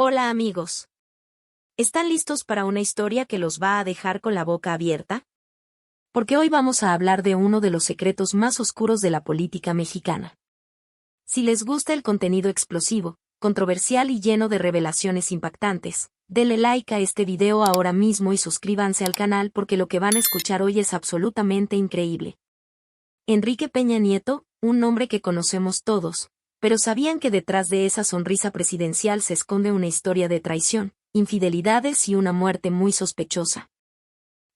Hola amigos. ¿Están listos para una historia que los va a dejar con la boca abierta? Porque hoy vamos a hablar de uno de los secretos más oscuros de la política mexicana. Si les gusta el contenido explosivo, controversial y lleno de revelaciones impactantes, denle like a este video ahora mismo y suscríbanse al canal porque lo que van a escuchar hoy es absolutamente increíble. Enrique Peña Nieto, un nombre que conocemos todos, pero ¿sabían que detrás de esa sonrisa presidencial se esconde una historia de traición, infidelidades y una muerte muy sospechosa?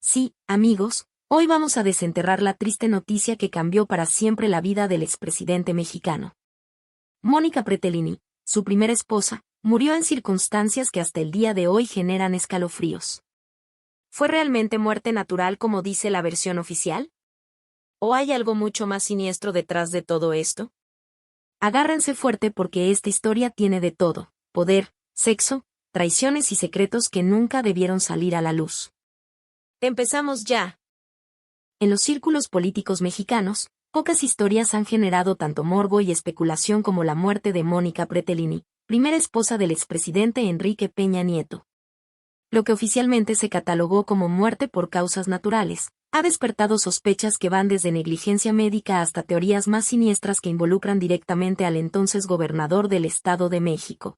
Sí, amigos, hoy vamos a desenterrar la triste noticia que cambió para siempre la vida del expresidente mexicano. Mónica Pretelini, su primera esposa, murió en circunstancias que hasta el día de hoy generan escalofríos. ¿Fue realmente muerte natural como dice la versión oficial? ¿O hay algo mucho más siniestro detrás de todo esto? Agárrense fuerte porque esta historia tiene de todo: poder, sexo, traiciones y secretos que nunca debieron salir a la luz. ¡Empezamos ya! En los círculos políticos mexicanos, pocas historias han generado tanto morbo y especulación como la muerte de Mónica Pretelini, primera esposa del expresidente Enrique Peña Nieto. Lo que oficialmente se catalogó como muerte por causas naturales, ha despertado sospechas que van desde negligencia médica hasta teorías más siniestras que involucran directamente al entonces gobernador del Estado de México.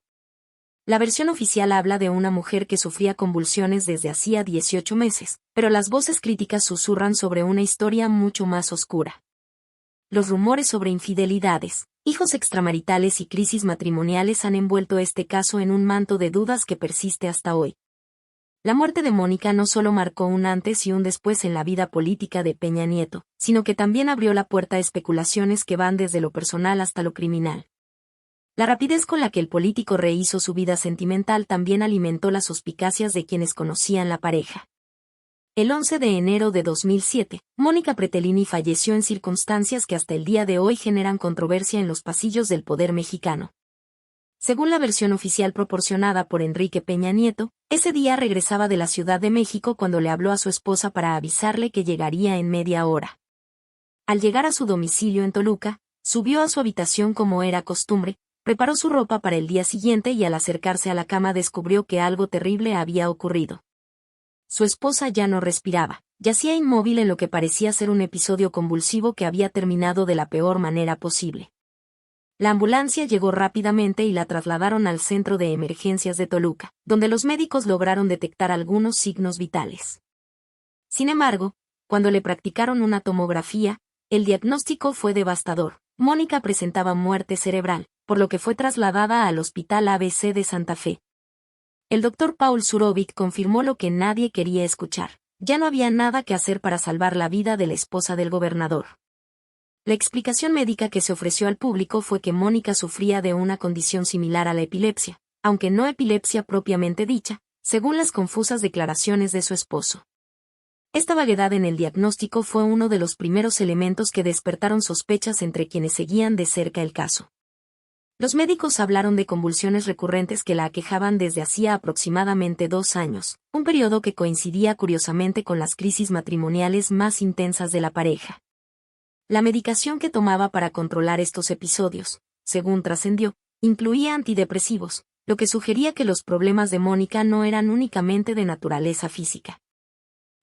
La versión oficial habla de una mujer que sufría convulsiones desde hacía 18 meses, pero las voces críticas susurran sobre una historia mucho más oscura. Los rumores sobre infidelidades, hijos extramaritales y crisis matrimoniales han envuelto este caso en un manto de dudas que persiste hasta hoy. La muerte de Mónica no solo marcó un antes y un después en la vida política de Peña Nieto, sino que también abrió la puerta a especulaciones que van desde lo personal hasta lo criminal. La rapidez con la que el político rehizo su vida sentimental también alimentó las suspicacias de quienes conocían la pareja. El 11 de enero de 2007, Mónica Pretelini falleció en circunstancias que hasta el día de hoy generan controversia en los pasillos del poder mexicano. Según la versión oficial proporcionada por Enrique Peña Nieto, ese día regresaba de la Ciudad de México cuando le habló a su esposa para avisarle que llegaría en media hora. Al llegar a su domicilio en Toluca, subió a su habitación como era costumbre, preparó su ropa para el día siguiente y al acercarse a la cama descubrió que algo terrible había ocurrido. Su esposa ya no respiraba, yacía inmóvil en lo que parecía ser un episodio convulsivo que había terminado de la peor manera posible. La ambulancia llegó rápidamente y la trasladaron al centro de emergencias de Toluca, donde los médicos lograron detectar algunos signos vitales. Sin embargo, cuando le practicaron una tomografía, el diagnóstico fue devastador. Mónica presentaba muerte cerebral, por lo que fue trasladada al Hospital ABC de Santa Fe. El doctor Paul Surovic confirmó lo que nadie quería escuchar: ya no había nada que hacer para salvar la vida de la esposa del gobernador. La explicación médica que se ofreció al público fue que Mónica sufría de una condición similar a la epilepsia, aunque no epilepsia propiamente dicha, según las confusas declaraciones de su esposo. Esta vaguedad en el diagnóstico fue uno de los primeros elementos que despertaron sospechas entre quienes seguían de cerca el caso. Los médicos hablaron de convulsiones recurrentes que la aquejaban desde hacía aproximadamente 2 años, un periodo que coincidía curiosamente con las crisis matrimoniales más intensas de la pareja. La medicación que tomaba para controlar estos episodios, según trascendió, incluía antidepresivos, lo que sugería que los problemas de Mónica no eran únicamente de naturaleza física.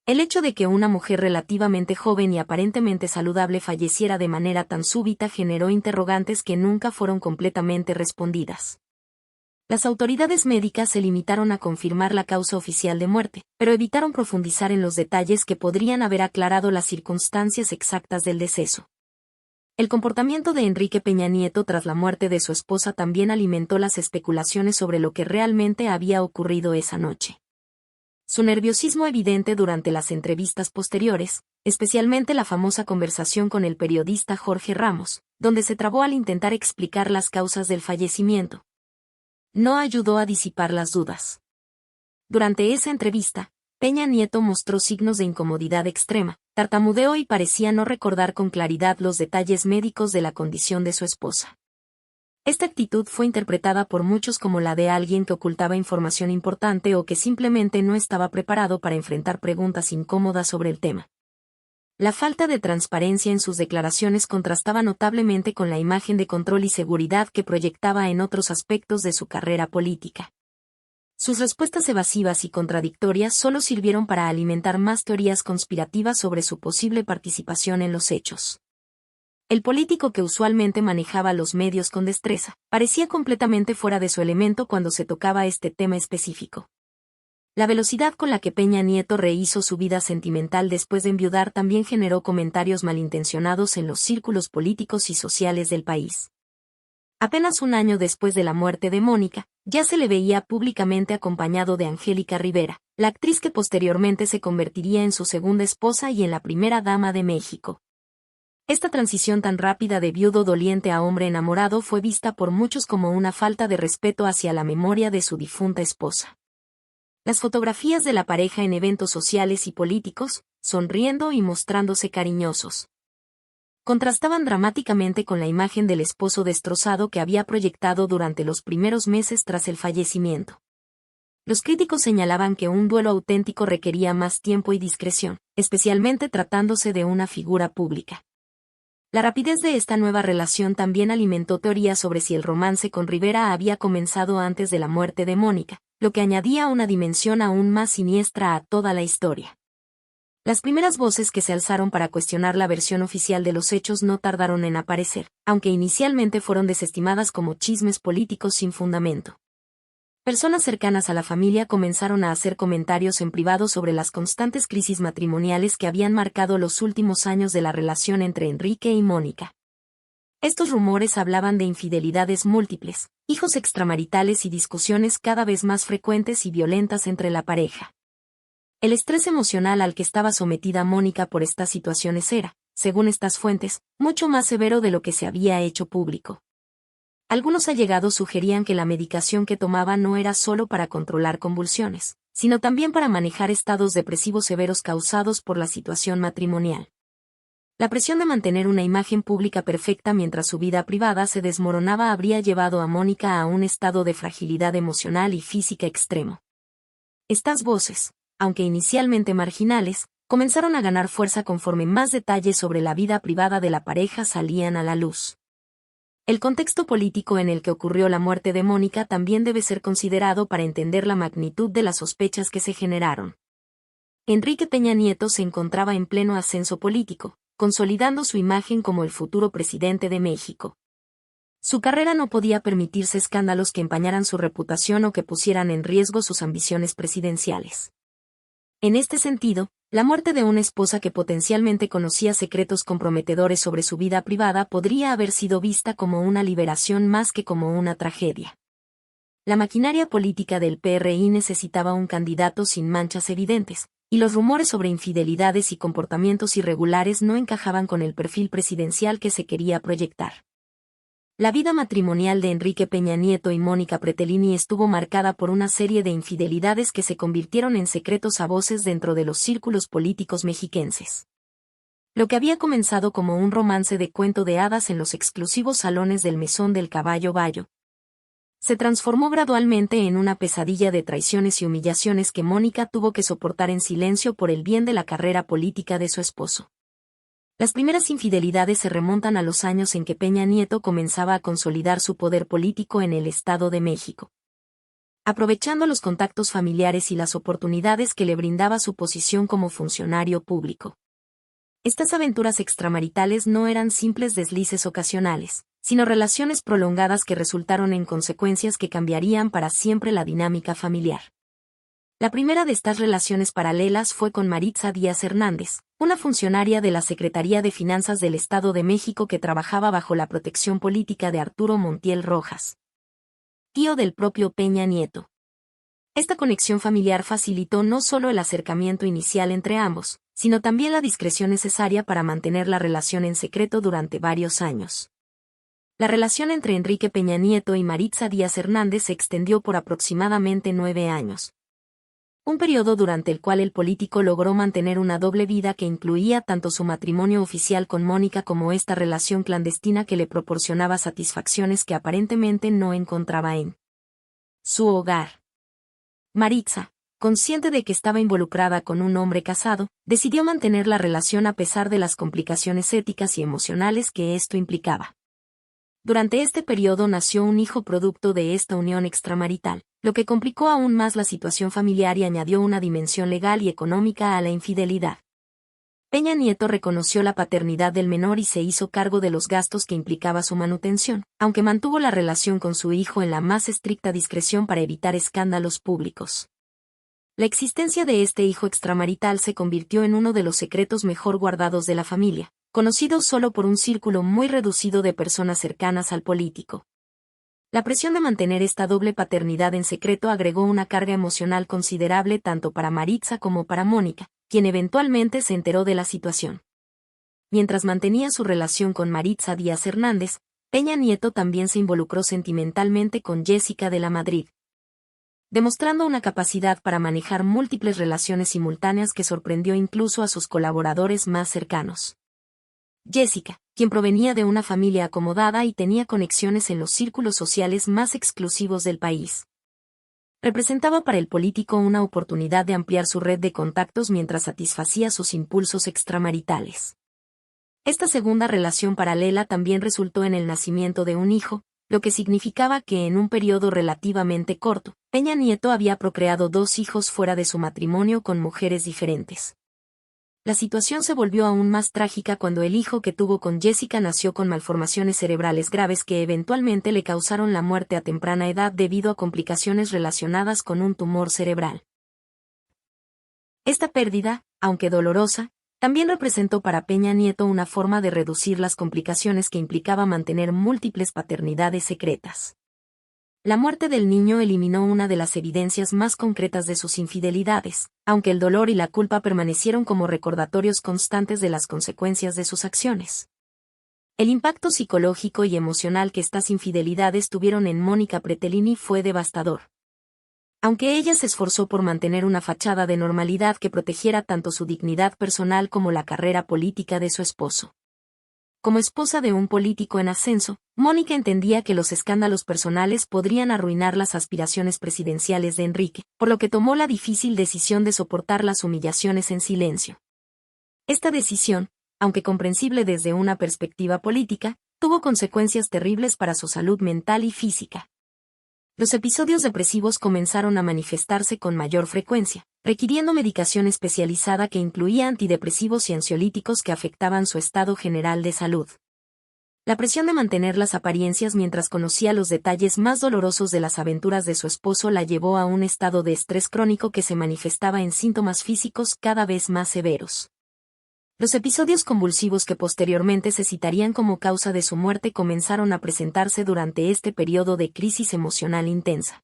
El hecho de que una mujer relativamente joven y aparentemente saludable falleciera de manera tan súbita generó interrogantes que nunca fueron completamente respondidas. Las autoridades médicas se limitaron a confirmar la causa oficial de muerte, pero evitaron profundizar en los detalles que podrían haber aclarado las circunstancias exactas del deceso. El comportamiento de Enrique Peña Nieto tras la muerte de su esposa también alimentó las especulaciones sobre lo que realmente había ocurrido esa noche. Su nerviosismo evidente durante las entrevistas posteriores, especialmente la famosa conversación con el periodista Jorge Ramos, donde se trabó al intentar explicar las causas del fallecimiento, no ayudó a disipar las dudas. Durante esa entrevista, Peña Nieto mostró signos de incomodidad extrema, tartamudeó y parecía no recordar con claridad los detalles médicos de la condición de su esposa. Esta actitud fue interpretada por muchos como la de alguien que ocultaba información importante o que simplemente no estaba preparado para enfrentar preguntas incómodas sobre el tema. La falta de transparencia en sus declaraciones contrastaba notablemente con la imagen de control y seguridad que proyectaba en otros aspectos de su carrera política. Sus respuestas evasivas y contradictorias solo sirvieron para alimentar más teorías conspirativas sobre su posible participación en los hechos. El político, que usualmente manejaba los medios con destreza, parecía completamente fuera de su elemento cuando se tocaba este tema específico. La velocidad con la que Peña Nieto rehizo su vida sentimental después de enviudar también generó comentarios malintencionados en los círculos políticos y sociales del país. Apenas un año después de la muerte de Mónica, ya se le veía públicamente acompañado de Angélica Rivera, la actriz que posteriormente se convertiría en su segunda esposa y en la primera dama de México. Esta transición tan rápida de viudo doliente a hombre enamorado fue vista por muchos como una falta de respeto hacia la memoria de su difunta esposa. Las fotografías de la pareja en eventos sociales y políticos, sonriendo y mostrándose cariñosos, contrastaban dramáticamente con la imagen del esposo destrozado que había proyectado durante los primeros meses tras el fallecimiento. Los críticos señalaban que un duelo auténtico requería más tiempo y discreción, especialmente tratándose de una figura pública. La rapidez de esta nueva relación también alimentó teorías sobre si el romance con Rivera había comenzado antes de la muerte de Mónica, lo que añadía una dimensión aún más siniestra a toda la historia. Las primeras voces que se alzaron para cuestionar la versión oficial de los hechos no tardaron en aparecer, aunque inicialmente fueron desestimadas como chismes políticos sin fundamento. Personas cercanas a la familia comenzaron a hacer comentarios en privado sobre las constantes crisis matrimoniales que habían marcado los últimos años de la relación entre Enrique y Mónica. Estos rumores hablaban de infidelidades múltiples, hijos extramaritales y discusiones cada vez más frecuentes y violentas entre la pareja. El estrés emocional al que estaba sometida Mónica por estas situaciones era, según estas fuentes, mucho más severo de lo que se había hecho público. Algunos allegados sugerían que la medicación que tomaba no era solo para controlar convulsiones, sino también para manejar estados depresivos severos causados por la situación matrimonial. La presión de mantener una imagen pública perfecta mientras su vida privada se desmoronaba habría llevado a Mónica a un estado de fragilidad emocional y física extremo. Estas voces, aunque inicialmente marginales, comenzaron a ganar fuerza conforme más detalles sobre la vida privada de la pareja salían a la luz. El contexto político en el que ocurrió la muerte de Mónica también debe ser considerado para entender la magnitud de las sospechas que se generaron. Enrique Peña Nieto se encontraba en pleno ascenso político, consolidando su imagen como el futuro presidente de México. Su carrera no podía permitirse escándalos que empañaran su reputación o que pusieran en riesgo sus ambiciones presidenciales. En este sentido, la muerte de una esposa que potencialmente conocía secretos comprometedores sobre su vida privada podría haber sido vista como una liberación más que como una tragedia. La maquinaria política del PRI necesitaba un candidato sin manchas evidentes, y los rumores sobre infidelidades y comportamientos irregulares no encajaban con el perfil presidencial que se quería proyectar. La vida matrimonial de Enrique Peña Nieto y Mónica Pretelini estuvo marcada por una serie de infidelidades que se convirtieron en secretos a voces dentro de los círculos políticos mexiquenses. Lo que había comenzado como un romance de cuento de hadas en los exclusivos salones del Mesón del Caballo Bayo, se transformó gradualmente en una pesadilla de traiciones y humillaciones que Mónica tuvo que soportar en silencio por el bien de la carrera política de su esposo. Las primeras infidelidades se remontan a los años en que Peña Nieto comenzaba a consolidar su poder político en el Estado de México. Aprovechando los contactos familiares y las oportunidades que le brindaba su posición como funcionario público. Estas aventuras extramaritales no eran simples deslices ocasionales, sino relaciones prolongadas que resultaron en consecuencias que cambiarían para siempre la dinámica familiar. La primera de estas relaciones paralelas fue con Maritza Díaz Hernández, una funcionaria de la Secretaría de Finanzas del Estado de México que trabajaba bajo la protección política de Arturo Montiel Rojas, tío del propio Peña Nieto. Esta conexión familiar facilitó no solo el acercamiento inicial entre ambos, sino también la discreción necesaria para mantener la relación en secreto durante varios años. La relación entre Enrique Peña Nieto y Maritza Díaz Hernández se extendió por aproximadamente 9 años. Un periodo durante el cual el político logró mantener una doble vida que incluía tanto su matrimonio oficial con Mónica como esta relación clandestina que le proporcionaba satisfacciones que aparentemente no encontraba en su hogar. Maritza, consciente de que estaba involucrada con un hombre casado, decidió mantener la relación a pesar de las complicaciones éticas y emocionales que esto implicaba. Durante este periodo nació un hijo producto de esta unión extramarital, lo que complicó aún más la situación familiar y añadió una dimensión legal y económica a la infidelidad. Peña Nieto reconoció la paternidad del menor y se hizo cargo de los gastos que implicaba su manutención, aunque mantuvo la relación con su hijo en la más estricta discreción para evitar escándalos públicos. La existencia de este hijo extramarital se convirtió en uno de los secretos mejor guardados de la familia, conocido solo por un círculo muy reducido de personas cercanas al político. La presión de mantener esta doble paternidad en secreto agregó una carga emocional considerable tanto para Maritza como para Mónica, quien eventualmente se enteró de la situación. Mientras mantenía su relación con Maritza Díaz Hernández, Peña Nieto también se involucró sentimentalmente con Jessica de la Madrid, demostrando una capacidad para manejar múltiples relaciones simultáneas que sorprendió incluso a sus colaboradores más cercanos. Jessica, quien provenía de una familia acomodada y tenía conexiones en los círculos sociales más exclusivos del país, representaba para el político una oportunidad de ampliar su red de contactos mientras satisfacía sus impulsos extramaritales. Esta segunda relación paralela también resultó en el nacimiento de un hijo, lo que significaba que en un periodo relativamente corto, Peña Nieto había procreado 2 hijos fuera de su matrimonio con mujeres diferentes. La situación se volvió aún más trágica cuando el hijo que tuvo con Jessica nació con malformaciones cerebrales graves que eventualmente le causaron la muerte a temprana edad debido a complicaciones relacionadas con un tumor cerebral. Esta pérdida, aunque dolorosa, también representó para Peña Nieto una forma de reducir las complicaciones que implicaba mantener múltiples paternidades secretas. La muerte del niño eliminó una de las evidencias más concretas de sus infidelidades, aunque el dolor y la culpa permanecieron como recordatorios constantes de las consecuencias de sus acciones. El impacto psicológico y emocional que estas infidelidades tuvieron en Mónica Pretelini fue devastador. Aunque ella se esforzó por mantener una fachada de normalidad que protegiera tanto su dignidad personal como la carrera política de su esposo. Como esposa de un político en ascenso, Mónica entendía que los escándalos personales podrían arruinar las aspiraciones presidenciales de Enrique, por lo que tomó la difícil decisión de soportar las humillaciones en silencio. Esta decisión, aunque comprensible desde una perspectiva política, tuvo consecuencias terribles para su salud mental y física. Los episodios depresivos comenzaron a manifestarse con mayor frecuencia, requiriendo medicación especializada que incluía antidepresivos y ansiolíticos que afectaban su estado general de salud. La presión de mantener las apariencias mientras conocía los detalles más dolorosos de las aventuras de su esposo la llevó a un estado de estrés crónico que se manifestaba en síntomas físicos cada vez más severos. Los episodios convulsivos que posteriormente se citarían como causa de su muerte comenzaron a presentarse durante este periodo de crisis emocional intensa.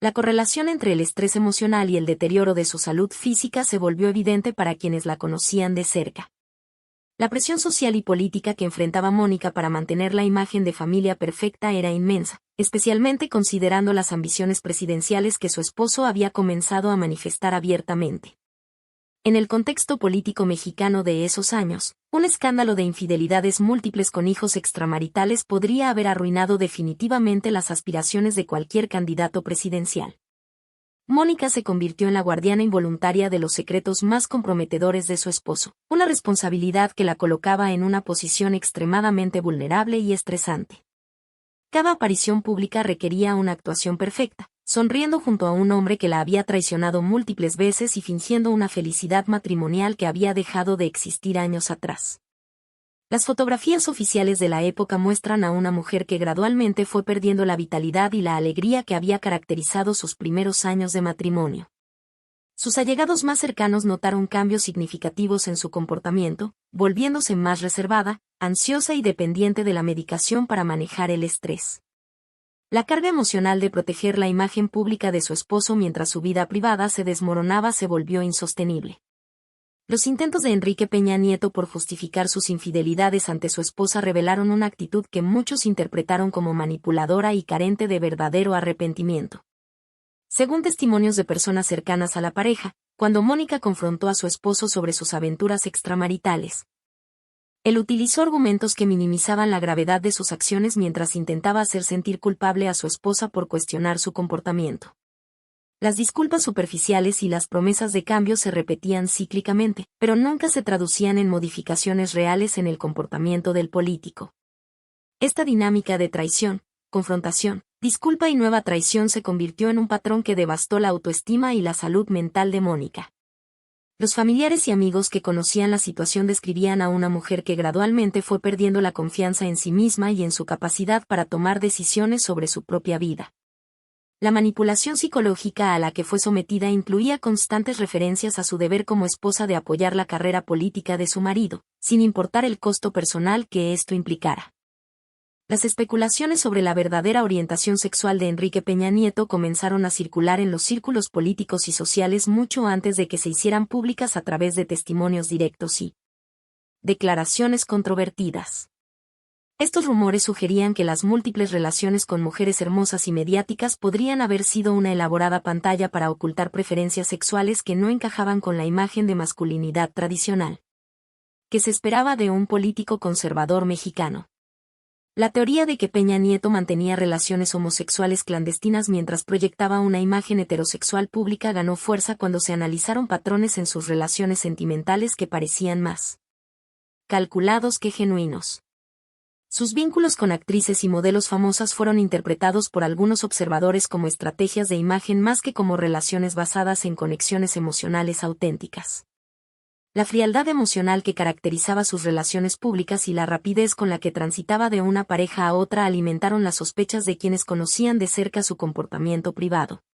La correlación entre el estrés emocional y el deterioro de su salud física se volvió evidente para quienes la conocían de cerca. La presión social y política que enfrentaba Mónica para mantener la imagen de familia perfecta era inmensa, especialmente considerando las ambiciones presidenciales que su esposo había comenzado a manifestar abiertamente. En el contexto político mexicano de esos años, un escándalo de infidelidades múltiples con hijos extramaritales podría haber arruinado definitivamente las aspiraciones de cualquier candidato presidencial. Mónica se convirtió en la guardiana involuntaria de los secretos más comprometedores de su esposo, una responsabilidad que la colocaba en una posición extremadamente vulnerable y estresante. Cada aparición pública requería una actuación perfecta, sonriendo junto a un hombre que la había traicionado múltiples veces y fingiendo una felicidad matrimonial que había dejado de existir años atrás. Las fotografías oficiales de la época muestran a una mujer que gradualmente fue perdiendo la vitalidad y la alegría que había caracterizado sus primeros años de matrimonio. Sus allegados más cercanos notaron cambios significativos en su comportamiento, volviéndose más reservada, ansiosa y dependiente de la medicación para manejar el estrés. La carga emocional de proteger la imagen pública de su esposo mientras su vida privada se desmoronaba se volvió insostenible. Los intentos de Enrique Peña Nieto por justificar sus infidelidades ante su esposa revelaron una actitud que muchos interpretaron como manipuladora y carente de verdadero arrepentimiento. Según testimonios de personas cercanas a la pareja, cuando Mónica confrontó a su esposo sobre sus aventuras extramaritales, él utilizó argumentos que minimizaban la gravedad de sus acciones mientras intentaba hacer sentir culpable a su esposa por cuestionar su comportamiento. Las disculpas superficiales y las promesas de cambio se repetían cíclicamente, pero nunca se traducían en modificaciones reales en el comportamiento del político. Esta dinámica de traición, confrontación, disculpa y nueva traición se convirtió en un patrón que devastó la autoestima y la salud mental de Mónica. Los familiares y amigos que conocían la situación describían a una mujer que gradualmente fue perdiendo la confianza en sí misma y en su capacidad para tomar decisiones sobre su propia vida. La manipulación psicológica a la que fue sometida incluía constantes referencias a su deber como esposa de apoyar la carrera política de su marido, sin importar el costo personal que esto implicara. Las especulaciones sobre la verdadera orientación sexual de Enrique Peña Nieto comenzaron a circular en los círculos políticos y sociales mucho antes de que se hicieran públicas a través de testimonios directos y declaraciones controvertidas. Estos rumores sugerían que las múltiples relaciones con mujeres hermosas y mediáticas podrían haber sido una elaborada pantalla para ocultar preferencias sexuales que no encajaban con la imagen de masculinidad tradicional que se esperaba de un político conservador mexicano. La teoría de que Peña Nieto mantenía relaciones homosexuales clandestinas mientras proyectaba una imagen heterosexual pública ganó fuerza cuando se analizaron patrones en sus relaciones sentimentales que parecían más calculados que genuinos. Sus vínculos con actrices y modelos famosas fueron interpretados por algunos observadores como estrategias de imagen más que como relaciones basadas en conexiones emocionales auténticas. La frialdad emocional que caracterizaba sus relaciones públicas y la rapidez con la que transitaba de una pareja a otra alimentaron las sospechas de quienes conocían de cerca su comportamiento privado.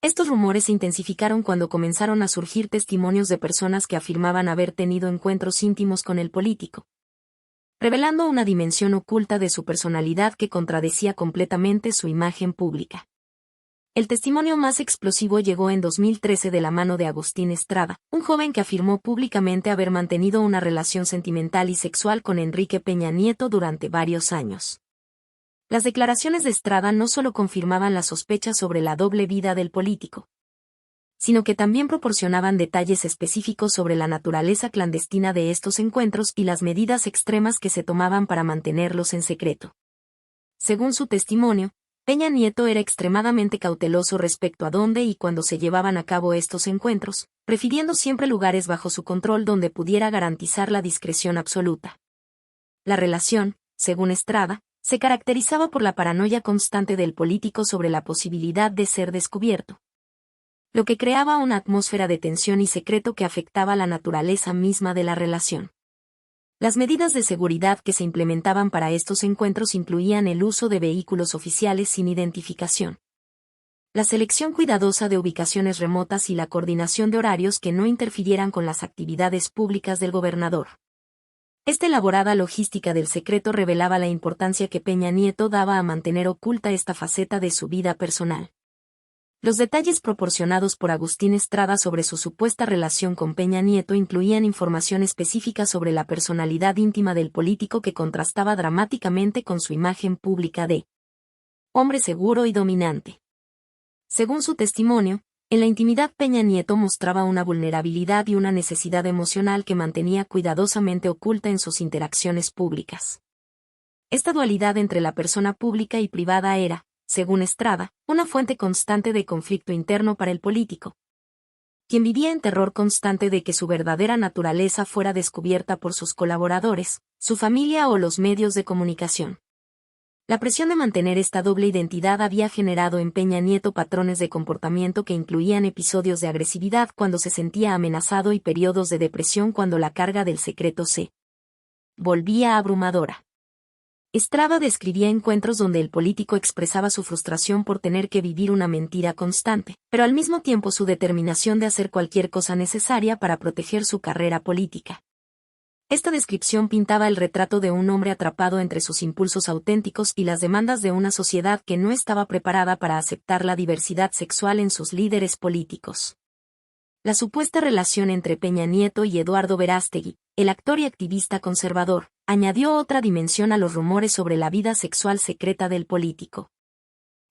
Estos rumores se intensificaron cuando comenzaron a surgir testimonios de personas que afirmaban haber tenido encuentros íntimos con el político, revelando una dimensión oculta de su personalidad que contradecía completamente su imagen pública. El testimonio más explosivo llegó en 2013 de la mano de Agustín Estrada, un joven que afirmó públicamente haber mantenido una relación sentimental y sexual con Enrique Peña Nieto durante varios años. Las declaraciones de Estrada no solo confirmaban las sospechas sobre la doble vida del político, sino que también proporcionaban detalles específicos sobre la naturaleza clandestina de estos encuentros y las medidas extremas que se tomaban para mantenerlos en secreto. Según su testimonio, Peña Nieto era extremadamente cauteloso respecto a dónde y cuándo se llevaban a cabo estos encuentros, prefiriendo siempre lugares bajo su control donde pudiera garantizar la discreción absoluta. La relación, según Estrada, se caracterizaba por la paranoia constante del político sobre la posibilidad de ser descubierto, lo que creaba una atmósfera de tensión y secreto que afectaba la naturaleza misma de la relación. Las medidas de seguridad que se implementaban para estos encuentros incluían el uso de vehículos oficiales sin identificación, la selección cuidadosa de ubicaciones remotas y la coordinación de horarios que no interfirieran con las actividades públicas del gobernador. Esta elaborada logística del secreto revelaba la importancia que Peña Nieto daba a mantener oculta esta faceta de su vida personal. Los detalles proporcionados por Agustín Estrada sobre su supuesta relación con Peña Nieto incluían información específica sobre la personalidad íntima del político que contrastaba dramáticamente con su imagen pública de hombre seguro y dominante. Según su testimonio, en la intimidad Peña Nieto mostraba una vulnerabilidad y una necesidad emocional que mantenía cuidadosamente oculta en sus interacciones públicas. Esta dualidad entre la persona pública y privada era, según Estrada, una fuente constante de conflicto interno para el político, quien vivía en terror constante de que su verdadera naturaleza fuera descubierta por sus colaboradores, su familia o los medios de comunicación. La presión de mantener esta doble identidad había generado en Peña Nieto patrones de comportamiento que incluían episodios de agresividad cuando se sentía amenazado y periodos de depresión cuando la carga del secreto se volvía abrumadora. Estrada describía encuentros donde el político expresaba su frustración por tener que vivir una mentira constante, pero al mismo tiempo su determinación de hacer cualquier cosa necesaria para proteger su carrera política. Esta descripción pintaba el retrato de un hombre atrapado entre sus impulsos auténticos y las demandas de una sociedad que no estaba preparada para aceptar la diversidad sexual en sus líderes políticos. La supuesta relación entre Peña Nieto y Eduardo Verástegui, el actor y activista conservador, añadió otra dimensión a los rumores sobre la vida sexual secreta del político.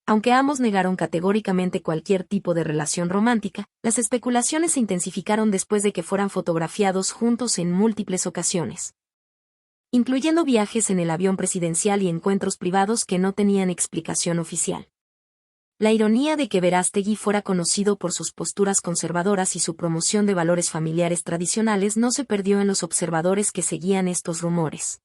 Aunque ambos negaron categóricamente cualquier tipo de relación romántica, las especulaciones se intensificaron después de que fueran fotografiados juntos en múltiples ocasiones, incluyendo viajes en el avión presidencial y encuentros privados que no tenían explicación oficial. La ironía de que Verástegui fuera conocido por sus posturas conservadoras y su promoción de valores familiares tradicionales no se perdió en los observadores que seguían estos rumores.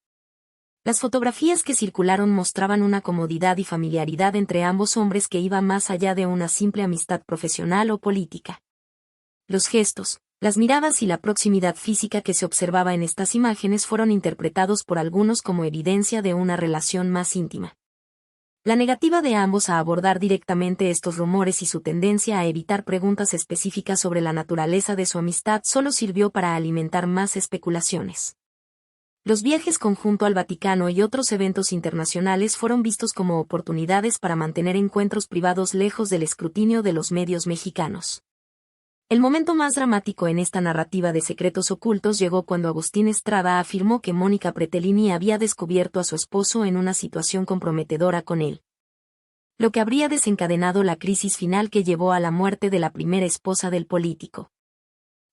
Las fotografías que circularon mostraban una comodidad y familiaridad entre ambos hombres que iba más allá de una simple amistad profesional o política. Los gestos, las miradas y la proximidad física que se observaba en estas imágenes fueron interpretados por algunos como evidencia de una relación más íntima. La negativa de ambos a abordar directamente estos rumores y su tendencia a evitar preguntas específicas sobre la naturaleza de su amistad solo sirvió para alimentar más especulaciones. Los viajes conjunto al Vaticano y otros eventos internacionales fueron vistos como oportunidades para mantener encuentros privados lejos del escrutinio de los medios mexicanos. El momento más dramático en esta narrativa de secretos ocultos llegó cuando Agustín Estrada afirmó que Mónica Pretelini había descubierto a su esposo en una situación comprometedora con él, lo que habría desencadenado la crisis final que llevó a la muerte de la primera esposa del político.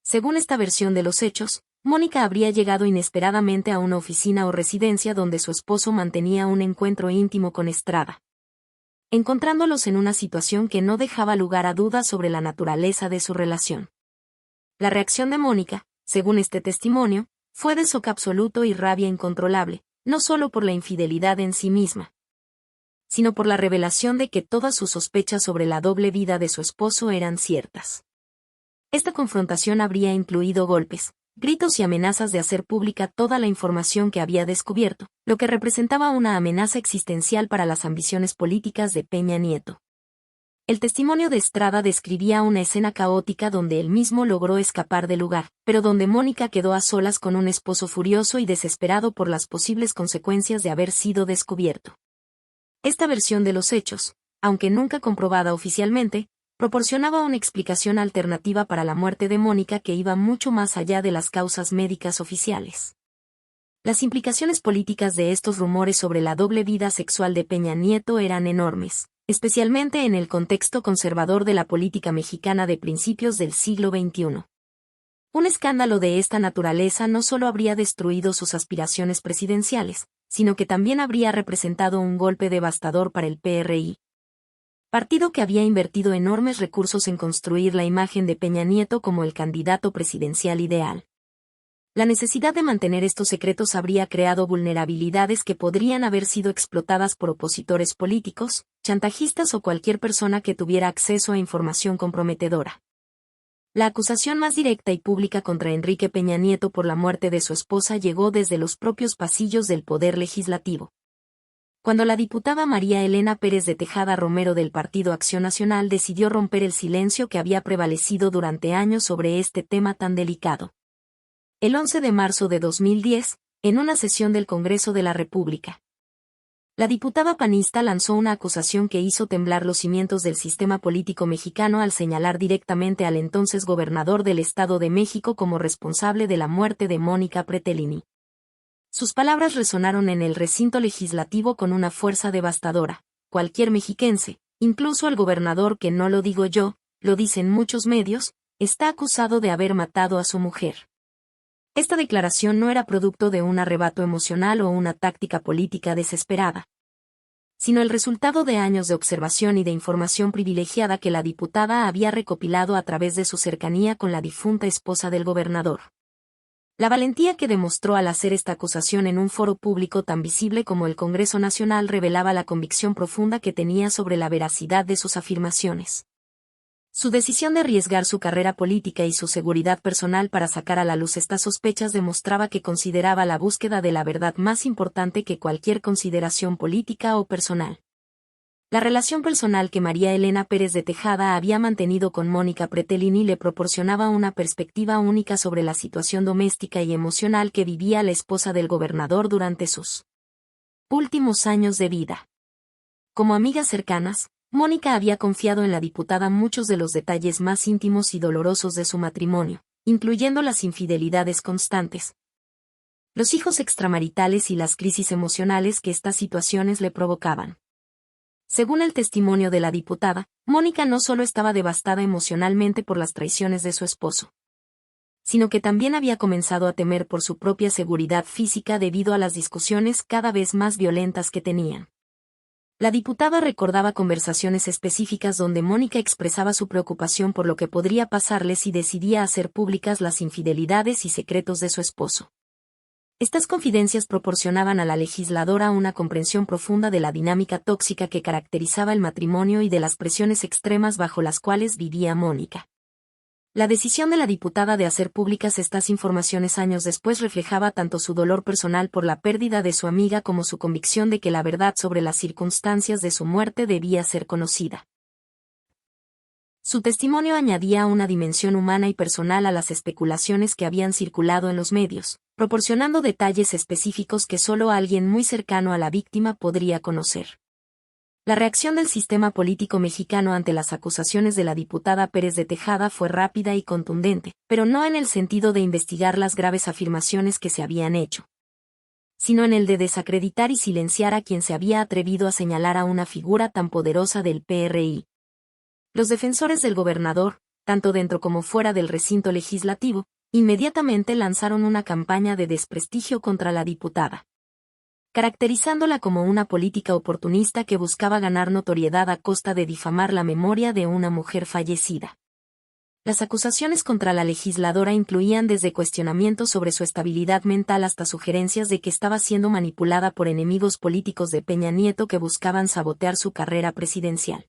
Según esta versión de los hechos, Mónica habría llegado inesperadamente a una oficina o residencia donde su esposo mantenía un encuentro íntimo con Estrada, encontrándolos en una situación que no dejaba lugar a dudas sobre la naturaleza de su relación. La reacción de Mónica, según este testimonio, fue de shock absoluto y rabia incontrolable, no solo por la infidelidad en sí misma, sino por la revelación de que todas sus sospechas sobre la doble vida de su esposo eran ciertas. Esta confrontación habría incluido golpes, gritos y amenazas de hacer pública toda la información que había descubierto, lo que representaba una amenaza existencial para las ambiciones políticas de Peña Nieto. El testimonio de Estrada describía una escena caótica donde él mismo logró escapar del lugar, pero donde Mónica quedó a solas con un esposo furioso y desesperado por las posibles consecuencias de haber sido descubierto. Esta versión de los hechos, aunque nunca comprobada oficialmente, proporcionaba una explicación alternativa para la muerte de Mónica que iba mucho más allá de las causas médicas oficiales. Las implicaciones políticas de estos rumores sobre la doble vida sexual de Peña Nieto eran enormes, especialmente en el contexto conservador de la política mexicana de principios del siglo XXI. Un escándalo de esta naturaleza no solo habría destruido sus aspiraciones presidenciales, sino que también habría representado un golpe devastador para el PRI, partido que había invertido enormes recursos en construir la imagen de Peña Nieto como el candidato presidencial ideal. La necesidad de mantener estos secretos habría creado vulnerabilidades que podrían haber sido explotadas por opositores políticos, chantajistas o cualquier persona que tuviera acceso a información comprometedora. La acusación más directa y pública contra Enrique Peña Nieto por la muerte de su esposa llegó desde los propios pasillos del Poder Legislativo, cuando la diputada María Elena Pérez de Tejada Romero del Partido Acción Nacional decidió romper el silencio que había prevalecido durante años sobre este tema tan delicado. El 11 de marzo de 2010, en una sesión del Congreso de la República, la diputada panista lanzó una acusación que hizo temblar los cimientos del sistema político mexicano al señalar directamente al entonces gobernador del Estado de México como responsable de la muerte de Mónica Pretelini. Sus palabras resonaron en el recinto legislativo con una fuerza devastadora. Cualquier mexiquense, incluso el gobernador, que no lo digo yo, lo dicen muchos medios, está acusado de haber matado a su mujer. Esta declaración no era producto de un arrebato emocional o una táctica política desesperada, sino el resultado de años de observación y de información privilegiada que la diputada había recopilado a través de su cercanía con la difunta esposa del gobernador. La valentía que demostró al hacer esta acusación en un foro público tan visible como el Congreso Nacional revelaba la convicción profunda que tenía sobre la veracidad de sus afirmaciones. Su decisión de arriesgar su carrera política y su seguridad personal para sacar a la luz estas sospechas demostraba que consideraba la búsqueda de la verdad más importante que cualquier consideración política o personal. La relación personal que María Elena Pérez de Tejada había mantenido con Mónica Pretelini le proporcionaba una perspectiva única sobre la situación doméstica y emocional que vivía la esposa del gobernador durante sus últimos años de vida. Como amigas cercanas, Mónica había confiado en la diputada muchos de los detalles más íntimos y dolorosos de su matrimonio, incluyendo las infidelidades constantes, los hijos extramaritales y las crisis emocionales que estas situaciones le provocaban. Según el testimonio de la diputada, Mónica no solo estaba devastada emocionalmente por las traiciones de su esposo, sino que también había comenzado a temer por su propia seguridad física debido a las discusiones cada vez más violentas que tenían. La diputada recordaba conversaciones específicas donde Mónica expresaba su preocupación por lo que podría pasarle si decidía hacer públicas las infidelidades y secretos de su esposo. Estas confidencias proporcionaban a la legisladora una comprensión profunda de la dinámica tóxica que caracterizaba el matrimonio y de las presiones extremas bajo las cuales vivía Mónica. La decisión de la diputada de hacer públicas estas informaciones años después reflejaba tanto su dolor personal por la pérdida de su amiga como su convicción de que la verdad sobre las circunstancias de su muerte debía ser conocida. Su testimonio añadía una dimensión humana y personal a las especulaciones que habían circulado en los medios, proporcionando detalles específicos que solo alguien muy cercano a la víctima podría conocer. La reacción del sistema político mexicano ante las acusaciones de la diputada Pérez de Tejada fue rápida y contundente, pero no en el sentido de investigar las graves afirmaciones que se habían hecho, sino en el de desacreditar y silenciar a quien se había atrevido a señalar a una figura tan poderosa del PRI. Los defensores del gobernador, tanto dentro como fuera del recinto legislativo, inmediatamente lanzaron una campaña de desprestigio contra la diputada, caracterizándola como una política oportunista que buscaba ganar notoriedad a costa de difamar la memoria de una mujer fallecida. Las acusaciones contra la legisladora incluían desde cuestionamientos sobre su estabilidad mental hasta sugerencias de que estaba siendo manipulada por enemigos políticos de Peña Nieto que buscaban sabotear su carrera presidencial.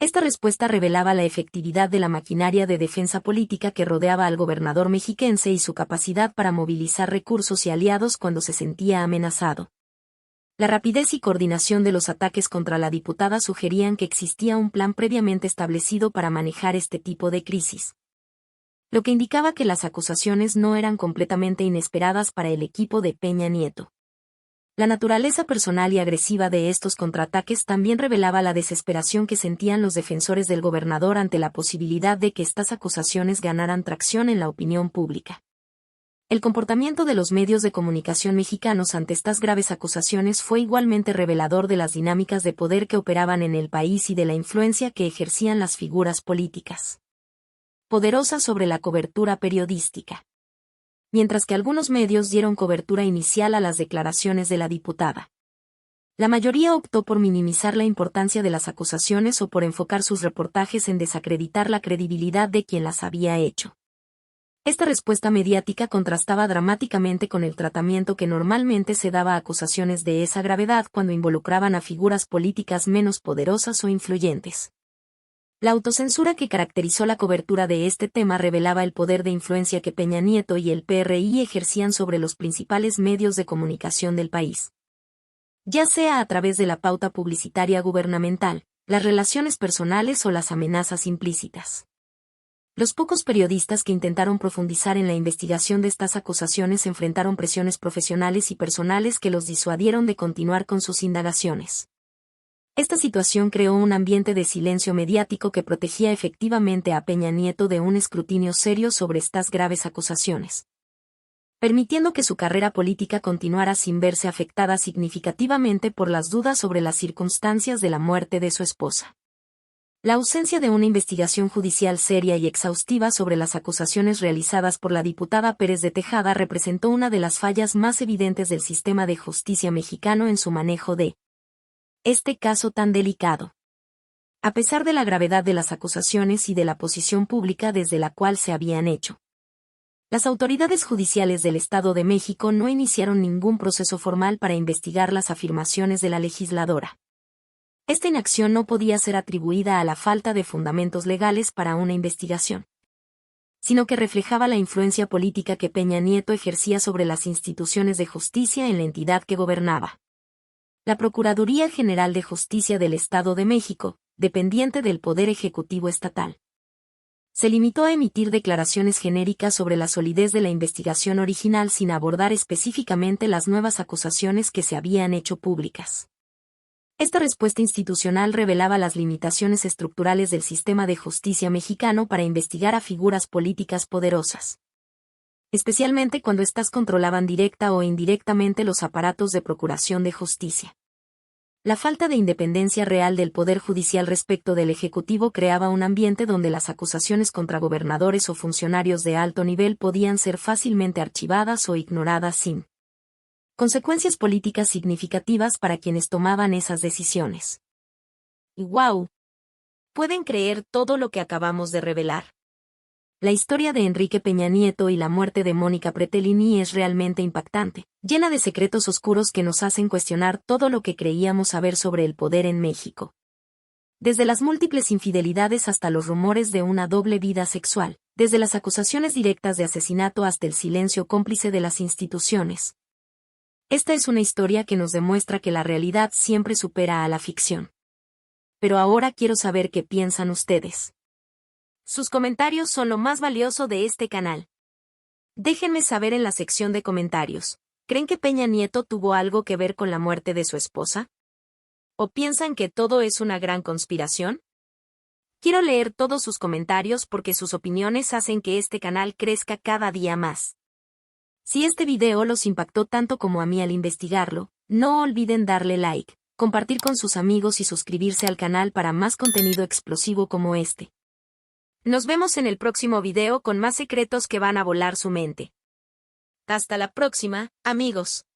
Esta respuesta revelaba la efectividad de la maquinaria de defensa política que rodeaba al gobernador mexiquense y su capacidad para movilizar recursos y aliados cuando se sentía amenazado. La rapidez y coordinación de los ataques contra la diputada sugerían que existía un plan previamente establecido para manejar este tipo de crisis, lo que indicaba que las acusaciones no eran completamente inesperadas para el equipo de Peña Nieto. La naturaleza personal y agresiva de estos contraataques también revelaba la desesperación que sentían los defensores del gobernador ante la posibilidad de que estas acusaciones ganaran tracción en la opinión pública. El comportamiento de los medios de comunicación mexicanos ante estas graves acusaciones fue igualmente revelador de las dinámicas de poder que operaban en el país y de la influencia que ejercían las figuras políticas poderosas sobre la cobertura periodística. Mientras que algunos medios dieron cobertura inicial a las declaraciones de la diputada, la mayoría optó por minimizar la importancia de las acusaciones o por enfocar sus reportajes en desacreditar la credibilidad de quien las había hecho. Esta respuesta mediática contrastaba dramáticamente con el tratamiento que normalmente se daba a acusaciones de esa gravedad cuando involucraban a figuras políticas menos poderosas o influyentes. La autocensura que caracterizó la cobertura de este tema revelaba el poder de influencia que Peña Nieto y el PRI ejercían sobre los principales medios de comunicación del país, ya sea a través de la pauta publicitaria gubernamental, las relaciones personales o las amenazas implícitas. Los pocos periodistas que intentaron profundizar en la investigación de estas acusaciones enfrentaron presiones profesionales y personales que los disuadieron de continuar con sus indagaciones. Esta situación creó un ambiente de silencio mediático que protegía efectivamente a Peña Nieto de un escrutinio serio sobre estas graves acusaciones, permitiendo que su carrera política continuara sin verse afectada significativamente por las dudas sobre las circunstancias de la muerte de su esposa. La ausencia de una investigación judicial seria y exhaustiva sobre las acusaciones realizadas por la diputada Pérez de Tejada representó una de las fallas más evidentes del sistema de justicia mexicano en su manejo de este caso tan delicado. A pesar de la gravedad de las acusaciones y de la posición pública desde la cual se habían hecho, las autoridades judiciales del Estado de México no iniciaron ningún proceso formal para investigar las afirmaciones de la legisladora. Esta inacción no podía ser atribuida a la falta de fundamentos legales para una investigación, sino que reflejaba la influencia política que Peña Nieto ejercía sobre las instituciones de justicia en la entidad que gobernaba. La Procuraduría General de Justicia del Estado de México, dependiente del Poder Ejecutivo Estatal, se limitó a emitir declaraciones genéricas sobre la solidez de la investigación original sin abordar específicamente las nuevas acusaciones que se habían hecho públicas. Esta respuesta institucional revelaba las limitaciones estructurales del sistema de justicia mexicano para investigar a figuras políticas poderosas, especialmente cuando éstas controlaban directa o indirectamente los aparatos de procuración de justicia. La falta de independencia real del Poder Judicial respecto del Ejecutivo creaba un ambiente donde las acusaciones contra gobernadores o funcionarios de alto nivel podían ser fácilmente archivadas o ignoradas sin consecuencias políticas significativas para quienes tomaban esas decisiones. Y ¡wow! ¿Pueden creer todo lo que acabamos de revelar? La historia de Enrique Peña Nieto y la muerte de Mónica Pretelini es realmente impactante, llena de secretos oscuros que nos hacen cuestionar todo lo que creíamos saber sobre el poder en México. Desde las múltiples infidelidades hasta los rumores de una doble vida sexual, desde las acusaciones directas de asesinato hasta el silencio cómplice de las instituciones. Esta es una historia que nos demuestra que la realidad siempre supera a la ficción. Pero ahora quiero saber qué piensan ustedes. Sus comentarios son lo más valioso de este canal. Déjenme saber en la sección de comentarios. ¿Creen que Peña Nieto tuvo algo que ver con la muerte de su esposa? ¿O piensan que todo es una gran conspiración? Quiero leer todos sus comentarios porque sus opiniones hacen que este canal crezca cada día más. Si este video los impactó tanto como a mí al investigarlo, no olviden darle like, compartir con sus amigos y suscribirse al canal para más contenido explosivo como este. Nos vemos en el próximo video con más secretos que van a volar su mente. Hasta la próxima, amigos.